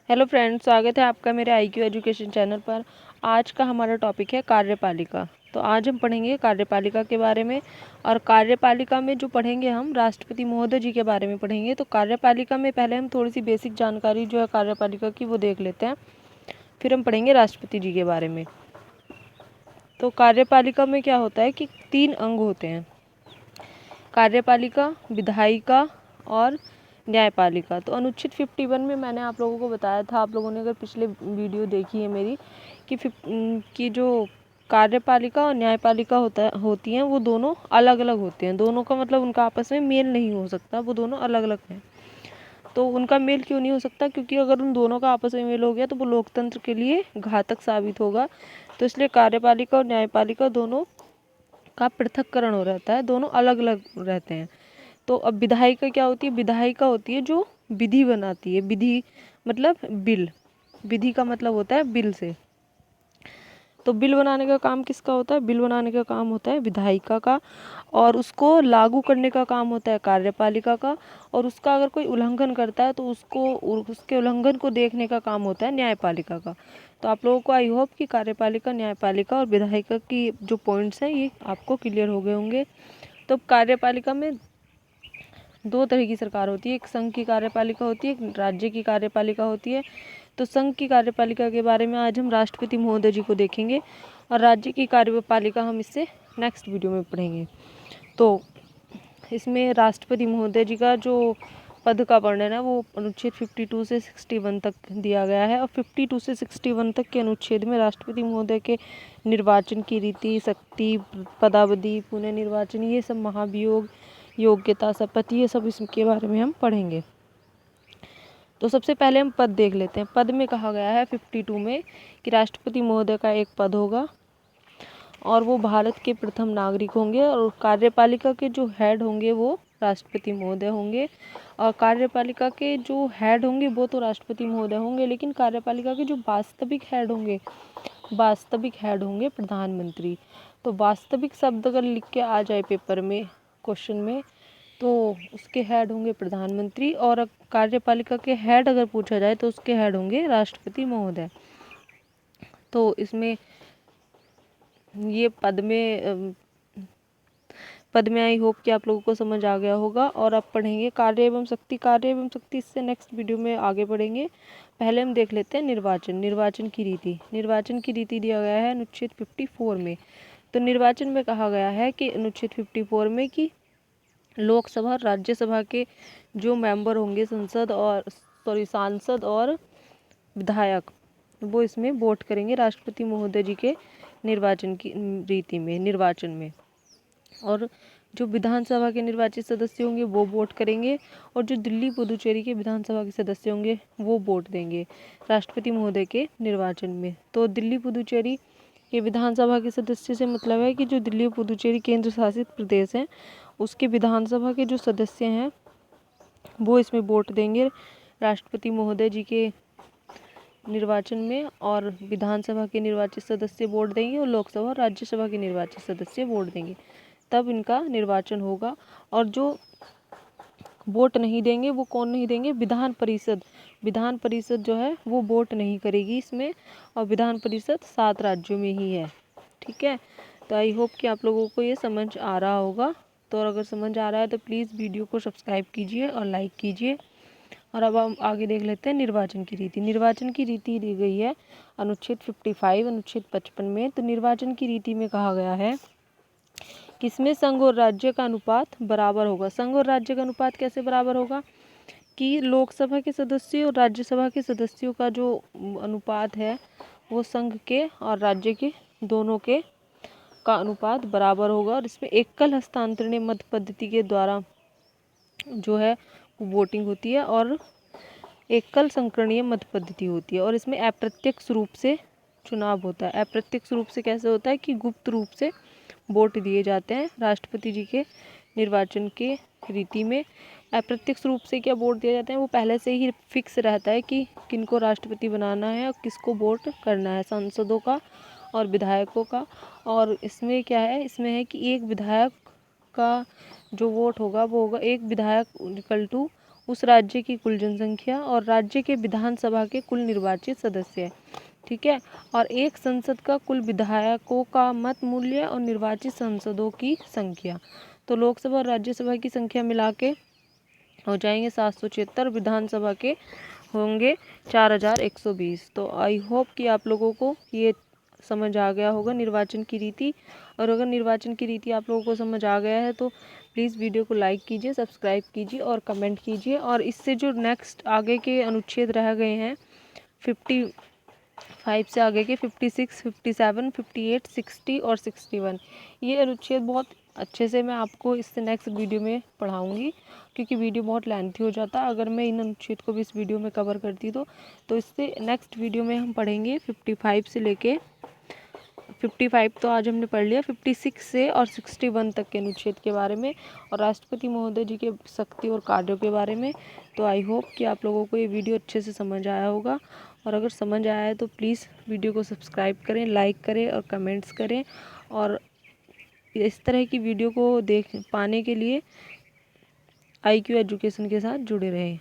Hello friends, स्वागत है आपका मेरे IQ एजुकेशन चैनल पर। आज का हमारा टॉपिक है कार्यपालिका। तो आज हम पढ़ेंगे कार्यपालिका के बारे में। और कार्यपालिका में जो पढ़ेंगे हम राष्ट्रपति महोदय जी के बारे में पढ़ेंगे। तो कार्यपालिका में पहले हम थोड़ी सी बेसिक जानकारी जो है कार्यपालिका की वो देख लेते हैं, फिर हम पढ़ेंगे राष्ट्रपति जी के बारे में। तो कार्यपालिका में क्या होता है कि 3 अंग होते हैं: कार्यपालिका, विधायिका और न्यायपालिका। तो अनुच्छेद 51 में मैंने आप लोगों को बताया था, आप लोगों ने अगर पिछले वीडियो देखी है मेरी, कि जो कार्यपालिका और न्यायपालिका होती हैं वो दोनों अलग अलग होते हैं। दोनों का मतलब उनका आपस में मेल नहीं हो सकता, वो दोनों अलग अलग हैं। तो उनका मेल क्यों नहीं हो सकता? क्योंकि अगर उन दोनों का आपस में मेल हो गया तो वो लोकतंत्र के लिए घातक साबित होगा। तो इसलिए कार्यपालिका और न्यायपालिका दोनों का पृथक्करण हो रहता है, दोनों अलग अलग रहते हैं। तो अब विधायिका क्या होती है? विधायिका होती है जो विधि बनाती है। विधि मतलब बिल, विधि का मतलब होता है बिल से। तो बिल बनाने का काम किसका होता है? बिल बनाने का काम होता है विधायिका का, और उसको लागू करने का काम होता है कार्यपालिका का। और उसका अगर कोई उल्लंघन करता है तो उसके उल्लंघन को देखने का काम होता है न्यायपालिका का। तो आप लोगों को आई होप कि कार्यपालिका, न्यायपालिका और विधायिका की जो पॉइंट्स हैं ये आपको क्लियर हो गए होंगे। तो कार्यपालिका में 2 तरह की सरकार होती है, एक संघ की कार्यपालिका होती है, एक राज्य की कार्यपालिका होती है। तो संघ की कार्यपालिका के बारे में आज हम राष्ट्रपति महोदय जी को देखेंगे, और राज्य की कार्यपालिका हम इससे नेक्स्ट वीडियो में पढ़ेंगे। तो इसमें राष्ट्रपति महोदय जी का जो पद का वर्णन है वो अनुच्छेद 52 से 61 तक दिया गया है। और 52 से 61 तक के अनुच्छेद में राष्ट्रपति महोदय के निर्वाचन की रीति, शक्ति, पदावधि, पुनः निर्वाचन, ये सब, महाभियोग, योग्यता, शपथ, ये सब इसके बारे में हम पढ़ेंगे। तो सबसे पहले हम पद देख लेते हैं। पद में कहा गया है 52 में कि राष्ट्रपति महोदय का एक पद होगा और वो भारत के प्रथम नागरिक होंगे, और कार्यपालिका के जो हेड होंगे वो राष्ट्रपति महोदय होंगे। और कार्यपालिका के जो हेड होंगे वो तो राष्ट्रपति महोदय होंगे, लेकिन कार्यपालिका के जो वास्तविक हेड होंगे प्रधानमंत्री। तो वास्तविक शब्द अगर लिख के आ जाए पेपर में, क्वेश्चन में, तो उसके हेड होंगे प्रधानमंत्री। और कार्यपालिका के हेड अगर पूछा जाए तो उसके हेड होंगे राष्ट्रपति महोदय। तो इसमें ये पद में आई होप कि आप लोगों को समझ आ गया होगा। और अब पढ़ेंगे कार्य एवं शक्ति। कार्य एवं शक्ति इससे नेक्स्ट वीडियो में आगे पढ़ेंगे। पहले हम देख लेते हैं निर्वाचन की रीति। निर्वाचन की रीति दिया गया है अनुच्छेद 54 में। तो निर्वाचन में कहा गया है कि अनुच्छेद 54 में कि लोकसभा और राज्यसभा के जो मेंबर होंगे, सांसद और विधायक, वो इसमें वोट करेंगे राष्ट्रपति महोदय जी के निर्वाचन की रीति में, निर्वाचन में। और जो विधानसभा के निर्वाचित सदस्य होंगे वो वोट करेंगे, और जो दिल्ली पुदुचेरी के विधानसभा के सदस्य होंगे वो वोट देंगे राष्ट्रपति महोदय के निर्वाचन में। तो दिल्ली पुदुचेरी के विधानसभा के सदस्य से मतलब है कि जो दिल्ली पुदुचेरी केंद्र शासित प्रदेश हैं उसके विधानसभा के जो सदस्य हैं वो इसमें वोट देंगे राष्ट्रपति महोदय जी के निर्वाचन में। और विधानसभा के निर्वाचित सदस्य वोट देंगे, और लोकसभा और राज्यसभा के निर्वाचित सदस्य वोट देंगे, तब इनका निर्वाचन होगा। और जो वोट नहीं देंगे वो कौन नहीं देंगे? विधान परिषद जो है वो वोट नहीं करेगी इसमें, और विधान परिषद 7 राज्यों में ही है। ठीक है, तो आई होप कि आप लोगों को ये समझ आ रहा होगा। तो अगर समझ आ रहा है तो प्लीज़ वीडियो को सब्सक्राइब कीजिए और लाइक कीजिए। और अब हम आगे देख लेते हैं निर्वाचन की रीति। निर्वाचन की रीति दी गई है अनुच्छेद 55, अनुच्छेद 55 में। तो निर्वाचन की रीति में कहा गया है कि इसमें संघ और राज्य का अनुपात बराबर होगा। संघ और राज्य का अनुपात कैसे बराबर होगा? कि लोकसभा के सदस्यों और राज्यसभा के सदस्यों का जो अनुपात है वो संघ के और राज्य के दोनों के का अनुपात बराबर होगा। और इसमें एकल हस्तांतरणीय मत पद्धति के द्वारा जो है वोटिंग होती है, और एकल संकरणीय मत पद्धति होती है। और इसमें अप्रत्यक्ष रूप से चुनाव होता है। अप्रत्यक्ष रूप से कैसे होता है? कि गुप्त रूप से वोट दिए जाते हैं राष्ट्रपति जी के निर्वाचन के रीति में। अप्रत्यक्ष रूप से क्या वोट दिए जाते हैं? वो पहले से ही फिक्स रहता है कि किनको राष्ट्रपति बनाना है और किसको वोट करना है, सांसदों का और विधायकों का। और इसमें क्या है? इसमें है कि एक विधायक का जो वोट होगा वो होगा एक विधायक इक्वल टू उस राज्य की कुल जनसंख्या और राज्य के विधानसभा के कुल निर्वाचित सदस्य। ठीक है। और एक संसद का कुल विधायकों का मत मूल्य और निर्वाचित सांसदों की संख्या। तो लोकसभा और राज्यसभा की संख्या मिला के हो जाएंगे 776, विधानसभा के होंगे 4120। तो आई होप कि आप लोगों को ये समझ आ गया होगा निर्वाचन की रीति। और अगर निर्वाचन की रीति आप लोगों को समझ आ गया है तो प्लीज़ वीडियो को लाइक कीजिए, सब्सक्राइब कीजिए और कमेंट कीजिए। और इससे जो नेक्स्ट आगे के अनुच्छेद रह गए हैं 55 से आगे के 56, 57, 58, 60 और 61, ये अनुच्छेद बहुत अच्छे से मैं आपको इससे नेक्स्ट वीडियो में पढ़ाऊँगी, क्योंकि वीडियो बहुत लेंथी हो जाता है अगर मैं इन अनुच्छेद को भी इस वीडियो में कवर करती तो इससे नेक्स्ट वीडियो में हम पढ़ेंगे 55 से लेके 55 तो आज हमने पढ़ लिया, 56 से और 61 तक के अनुच्छेद के बारे में और राष्ट्रपति महोदय जी के शक्ति और कार्यों के बारे में। तो आई होप कि आप लोगों को ये वीडियो अच्छे से समझ आया होगा। और अगर समझ आया है तो प्लीज़ वीडियो को सब्सक्राइब करें, लाइक करें और कमेंट्स करें। और इस तरह की वीडियो को देख पाने के लिए IQ एजुकेशन के साथ जुड़े रहें।